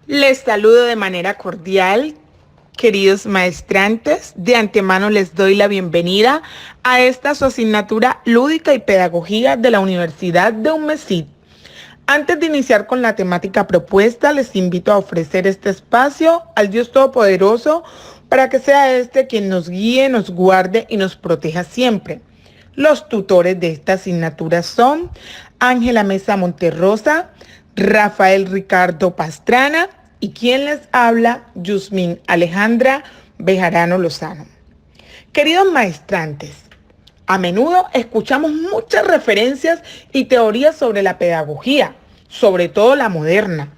Les saludo de manera cordial, queridos maestrantes. De antemano les doy la bienvenida a esta su asignatura lúdica y pedagogía de la Universidad de UMESID. Antes de iniciar con la temática propuesta, les invito a ofrecer este espacio al Dios Todopoderoso para que sea este quien nos guíe, nos guarde y nos proteja siempre. Los tutores de esta asignatura son Ángela Mesa Monterrosa, Rafael Ricardo Pastrana y quien les habla, Yusmin Alejandra Bejarano Lozano. Queridos maestrantes, a menudo escuchamos muchas referencias y teorías sobre la pedagogía, sobre todo la moderna,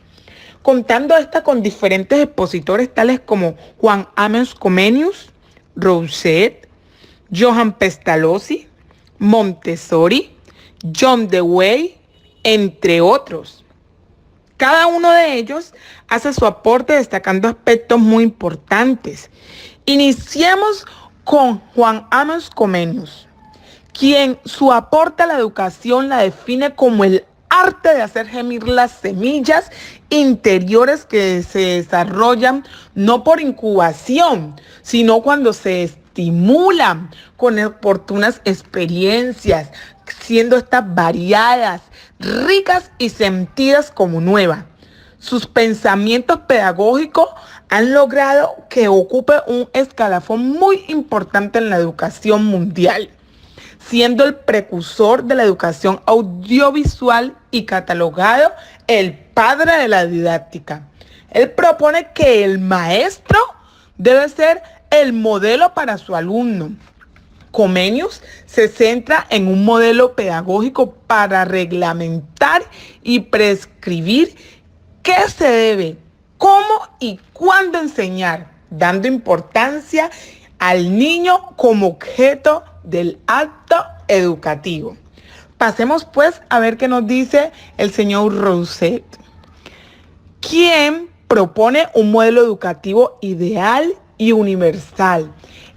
contando esta con diferentes expositores tales como Juan Amos Comenius, Rousseff, Johann Pestalozzi, Montessori, John Dewey, entre otros. Cada uno de ellos hace su aporte destacando aspectos muy importantes. Iniciemos con Juan Amos Comenius, quien su aporte a la educación la define como el arte de hacer gemir las semillas interiores que se desarrollan no por incubación, sino cuando se estimulan con oportunas experiencias, siendo estas variadas, ricas y sentidas como nuevas. Sus pensamientos pedagógicos han logrado que ocupe un escalafón muy importante en la educación mundial, siendo el precursor de la educación audiovisual y catalogado el padre de la didáctica. Él propone que el maestro debe ser el modelo para su alumno. Comenius se centra en un modelo pedagógico para reglamentar y prescribir qué se debe, cómo y cuándo enseñar, dando importancia al niño como objeto del acto educativo. Pasemos pues a ver qué nos dice el señor Rousseff, quien propone un modelo educativo ideal y universal,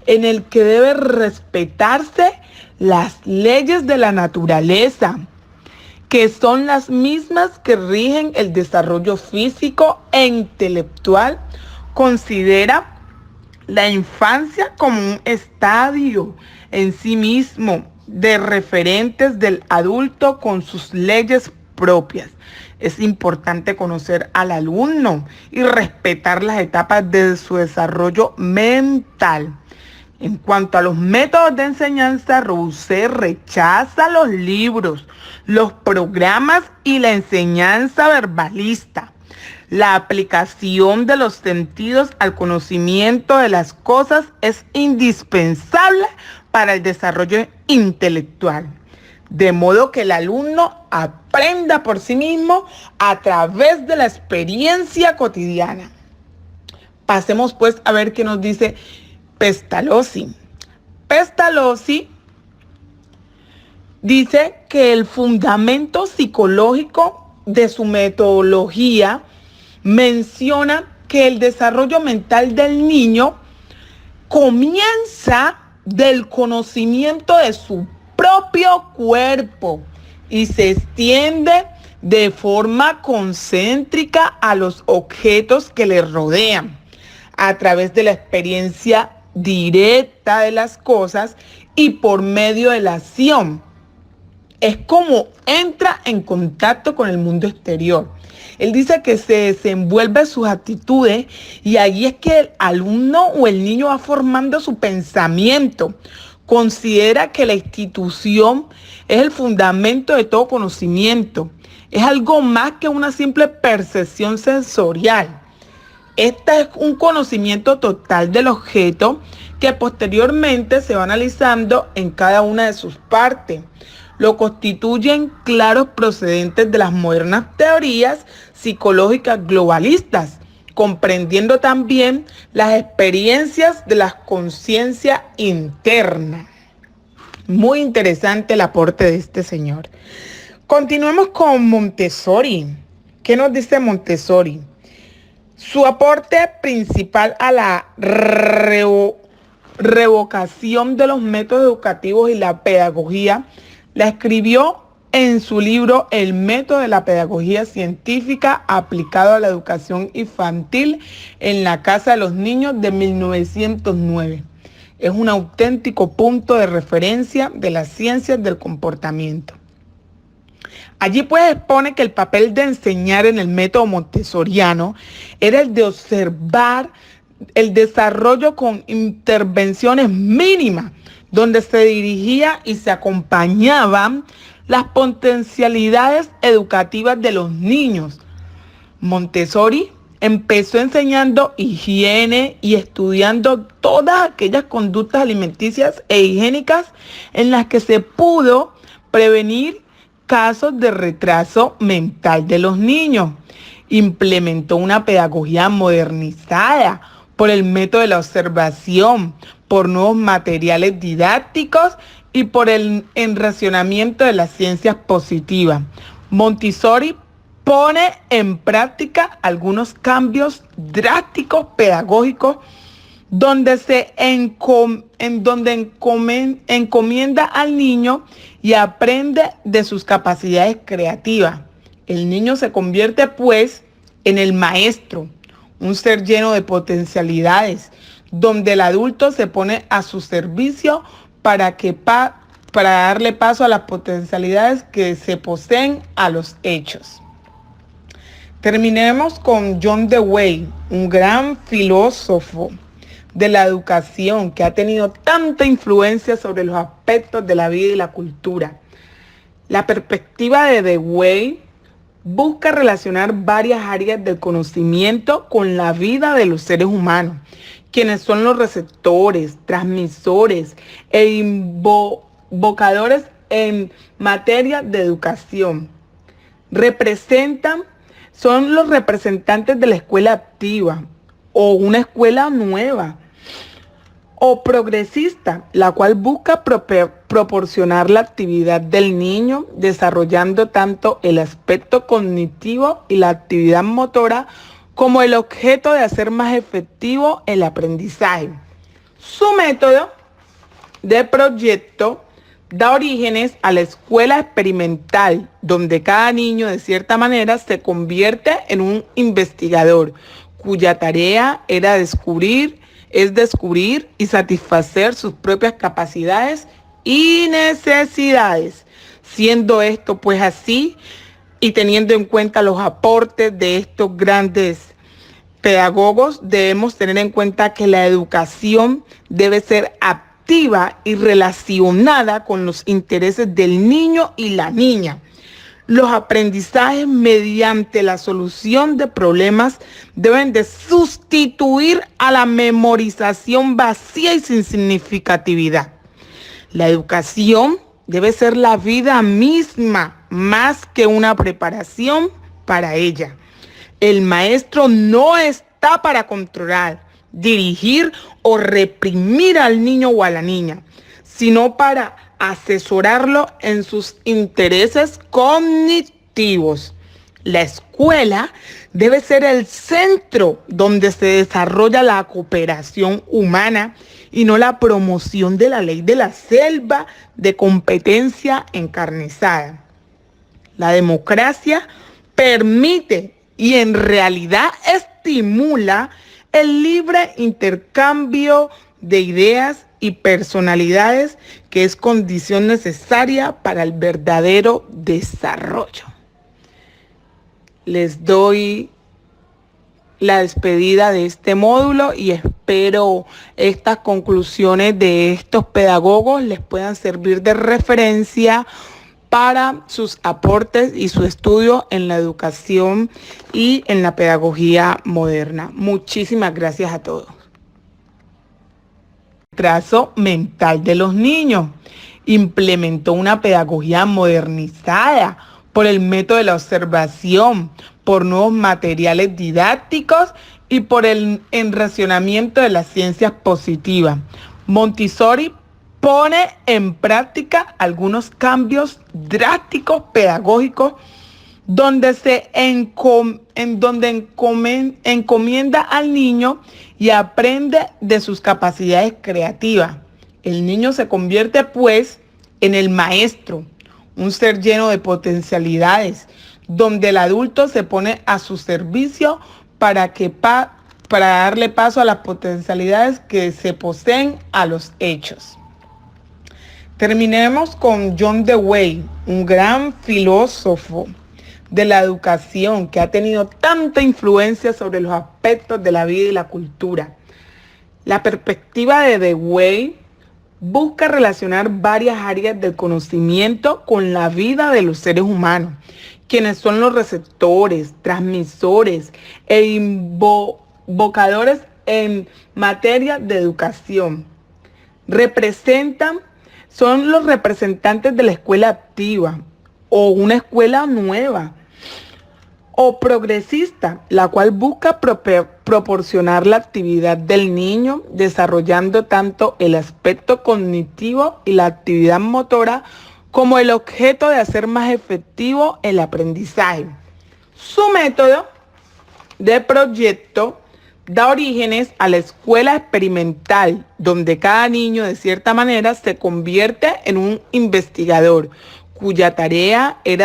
en el que debe respetarse las leyes de la naturaleza, que son las mismas que rigen el desarrollo físico e intelectual. Considera la infancia como un estadio en sí mismo de referentes del adulto con sus leyes propias. Es importante conocer al alumno y respetar las etapas de su desarrollo mental. En cuanto a los métodos de enseñanza, Rousseff rechaza los libros, los programas y la enseñanza verbalista. La aplicación de los sentidos al conocimiento de las cosas es indispensable para el desarrollo intelectual, de modo que el alumno aprenda por sí mismo a través de la experiencia cotidiana. Pasemos pues a ver qué nos dice Pestalozzi. Pestalozzi dice que el fundamento psicológico de su metodología menciona que el desarrollo mental del niño comienza del conocimiento de su propio cuerpo y se extiende de forma concéntrica a los objetos que le rodean a través de la experiencia directa de las cosas y por medio de la acción. Es como entra en contacto con el mundo exterior. Él dice que se desenvuelve sus actitudes y ahí es que el alumno o el niño va formando su pensamiento. Considera que la institución es el fundamento de todo conocimiento. Es algo más que una simple percepción sensorial. Este es un conocimiento total del objeto que posteriormente se va analizando en cada una de sus partes. Lo constituyen claros procedentes de las modernas teorías psicológicas globalistas, comprendiendo también las experiencias de la conciencia interna. Muy interesante el aporte de este señor. Continuemos con Montessori. ¿Qué nos dice Montessori? Su aporte principal a la revocación de los métodos educativos y la pedagogía la escribió en su libro El método de la pedagogía científica aplicado a la educación infantil en la Casa de los Niños de 1909. Es un auténtico punto de referencia de las ciencias del comportamiento. Allí pues expone que el papel de enseñar en el método montessoriano era el de observar el desarrollo con intervenciones mínimas, donde se dirigía y se acompañaban las potencialidades educativas de los niños. Montessori empezó enseñando higiene y estudiando todas aquellas conductas alimenticias e higiénicas en las que se pudo prevenir casos de retraso mental de los niños. Implementó una pedagogía modernizada por el método de la observación, por nuevos materiales didácticos y por el enracionamiento de las ciencias positivas. Montessori pone en práctica algunos cambios drásticos pedagógicos donde encomienda al niño y aprende de sus capacidades creativas. El niño se convierte pues en el maestro, un ser lleno de potencialidades, donde el adulto se pone a su servicio para darle paso a las potencialidades que se poseen a los hechos. Terminemos con John Dewey, un gran filósofo de la educación que ha tenido tanta influencia sobre los aspectos de la vida y la cultura. La perspectiva de Dewey busca relacionar varias áreas del conocimiento con la vida de los seres humanos, quienes son los receptores, transmisores e invocadores en materia de educación. Son los representantes de la escuela activa o una escuela nueva o progresista, la cual busca proporcionar la actividad del niño, desarrollando tanto el aspecto cognitivo y la actividad motora como el objeto de hacer más efectivo el aprendizaje. Su método de proyecto da orígenes a la escuela experimental, donde cada niño de cierta manera se convierte en un investigador, cuya tarea es descubrir y satisfacer sus propias capacidades y necesidades. Siendo esto pues así, y teniendo en cuenta los aportes de estos grandes pedagogos, debemos tener en cuenta que la educación debe ser activa y relacionada con los intereses del niño y la niña. Los aprendizajes mediante la solución de problemas deben de sustituir a la memorización vacía y sin significatividad. La educación debe ser la vida misma, más que una preparación para ella. El maestro no está para controlar, dirigir o reprimir al niño o a la niña, sino para asesorarlo en sus intereses cognitivos. La escuela debe ser el centro donde se desarrolla la cooperación humana y no la promoción de la ley de la selva de competencia encarnizada. La democracia permite y en realidad estimula el libre intercambio de ideas y personalidades, que es condición necesaria para el verdadero desarrollo. Les doy la despedida de este módulo y espero estas conclusiones de estos pedagogos les puedan servir de referencia para sus aportes y su estudio en la educación y en la pedagogía moderna. Muchísimas gracias a todos. Retraso mental de los niños. Implementó una pedagogía modernizada por el método de la observación, por nuevos materiales didácticos y por el enracionamiento de las ciencias positivas. Montessori pone en práctica algunos cambios drásticos pedagógicos donde encomienda al niño y aprende de sus capacidades creativas. El niño se convierte pues en el maestro, un ser lleno de potencialidades, donde el adulto se pone a su servicio para darle paso a las potencialidades que se poseen a los hechos. Terminemos con John Dewey, un gran filósofo de la educación que ha tenido tanta influencia sobre los aspectos de la vida y la cultura. La perspectiva de Dewey busca relacionar varias áreas del conocimiento con la vida de los seres humanos, quienes son los receptores, transmisores e invocadores en materia de educación. Son los representantes de la escuela activa o una escuela nueva o progresista, la cual busca proporcionar la actividad del niño, desarrollando tanto el aspecto cognitivo y la actividad motora como el objeto de hacer más efectivo el aprendizaje. Su método de proyecto da orígenes a la escuela experimental, donde cada niño de cierta manera se convierte en un investigador, cuya tarea es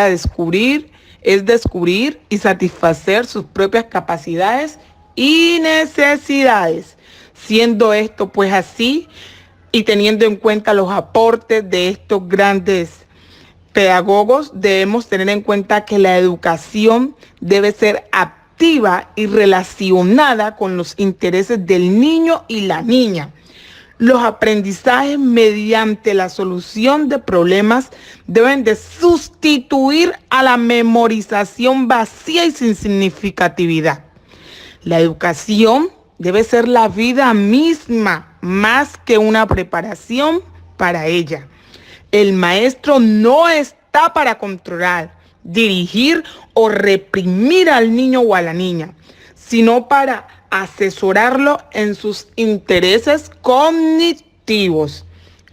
descubrir y satisfacer sus propias capacidades y necesidades. Siendo esto pues así, y teniendo en cuenta los aportes de estos grandes pedagogos, debemos tener en cuenta que la educación debe ser activa y relacionada con los intereses del niño y la niña. Los aprendizajes mediante la solución de problemas deben de sustituir a la memorización vacía y sin significatividad. La educación debe ser la vida misma, más que una preparación para ella. El maestro no está para controlar, dirigir o reprimir al niño o a la niña, sino para asesorarlo en sus intereses cognitivos.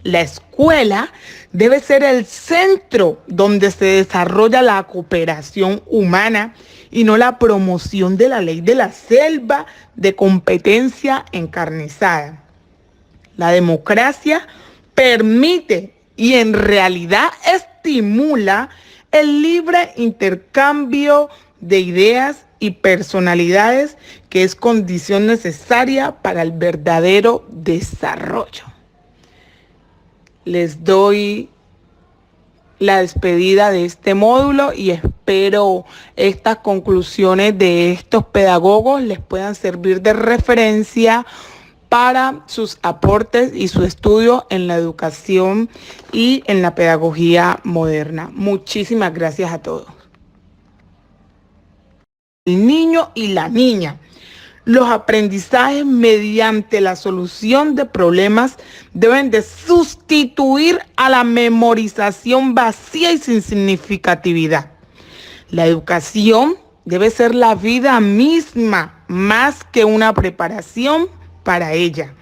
La escuela debe ser el centro donde se desarrolla la cooperación humana y no la promoción de la ley de la selva de competencia encarnizada. La democracia permite y en realidad estimula el libre intercambio de ideas y personalidades, que es condición necesaria para el verdadero desarrollo. Les doy la despedida de este módulo y espero estas conclusiones de estos pedagogos les puedan servir de referencia para sus aportes y su estudio en la educación y en la pedagogía moderna. Muchísimas gracias a todos. El niño y la niña. Los aprendizajes mediante la solución de problemas deben de sustituir a la memorización vacía y sin significatividad. La educación debe ser la vida misma, más que una preparación para ella.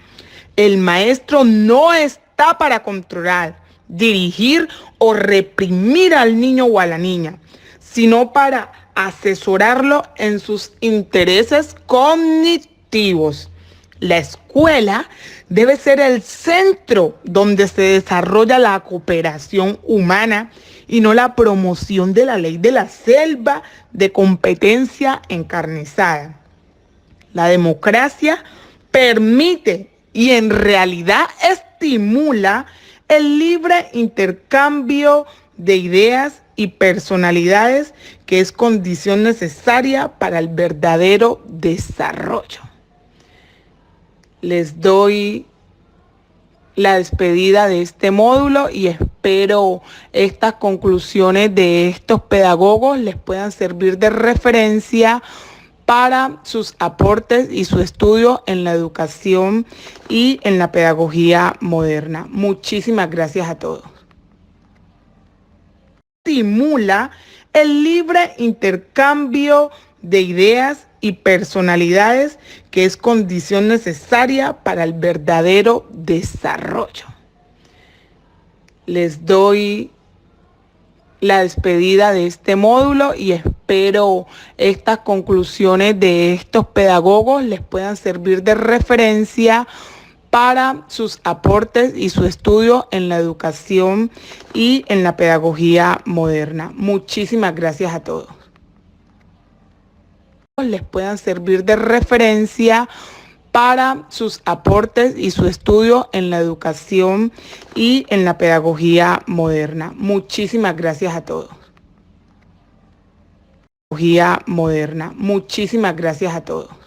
El maestro no está para controlar, dirigir o reprimir al niño o a la niña, sino para asesorarlo en sus intereses cognitivos. La escuela debe ser el centro donde se desarrolla la cooperación humana y no la promoción de la ley de la selva de competencia encarnizada. La democracia permite y en realidad estimula el libre intercambio de ideas y personalidades, que es condición necesaria para el verdadero desarrollo. Les doy la despedida de este módulo y espero estas conclusiones de estos pedagogos les puedan servir de referencia para sus aportes y su estudio en la educación y en la pedagogía moderna. Muchísimas gracias a todos. Estimula el libre intercambio de ideas y personalidades, que es condición necesaria para el verdadero desarrollo. Les doy la despedida de este módulo y espero estas conclusiones de estos pedagogos les puedan servir de referencia para sus aportes y su estudio en la educación y en la pedagogía moderna. Muchísimas gracias a todos. Les puedan servir de referencia para sus aportes y su estudio en la educación y en la pedagogía moderna. Muchísimas gracias a todos. Pedagogía moderna. Muchísimas gracias a todos.